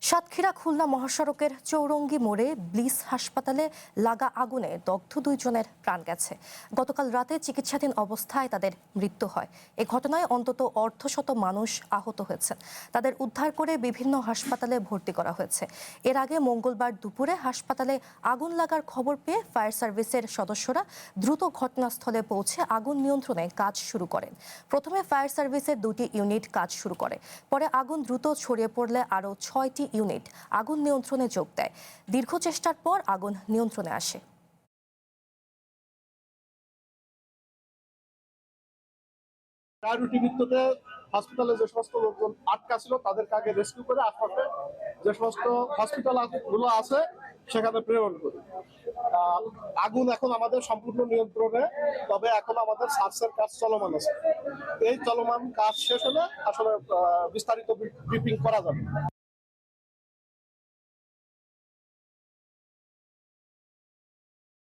সাতক্ষীরা খুলনা মহাসড়কের চৌরঙ্গি মোড়ে ব্লিস হাসপাতালে লাগা আগুনে দগ্ধ 2 জনের প্রাণ গেছে। গতকাল রাতে চিকিৎসাধীন অবস্থায় তাদের মৃত্যু হয়। এ ঘটনায় অন্তত অর্ধশত মানুষ আহত হয়েছেন। তাদের উদ্ধার করে বিভিন্ন হাসপাতালে ভর্তি করা হয়েছে। এর আগে মঙ্গলবার দুপুরে হাসপাতালে আগুন লাগার খবর পেয়ে ফায়ার সার্ভিসের সদস্যরা দ্রুত ঘটনাস্থলে পৌঁছে আগুন নিয়ন্ত্রণে কাজ শুরু করেন। প্রথমে ফায়ার সার্ভিসের 2টি ইউনিট কাজ শুরু করে। পরে আগুন দ্রুত ছড়িয়ে পড়লে আরও 6টি ইউনিট আগুন নিয়ন্ত্রণে যোগ দেয়। দীর্ঘ চেষ্টার পর আগুন নিয়ন্ত্রণে আসে। প্রায়োরিটি ভিত্তিতে হসপিটালে যে সমস্ত লোকজন আটকা ছিল তাদেরকে আগে রেস্কিউ করে আশপাশে যে সমস্ত হসপিটাল গুলো আছে সেখানে প্রেরণ করি। আগুন এখন আমাদের সম্পূর্ণ নিয়ন্ত্রণে, তবে এখন আমাদের সার্চের কাজ চলমান আছে। এই চলমান কাজ শেষ হলে আসলে বিস্তারিত ব্রিফিং করা যাবে।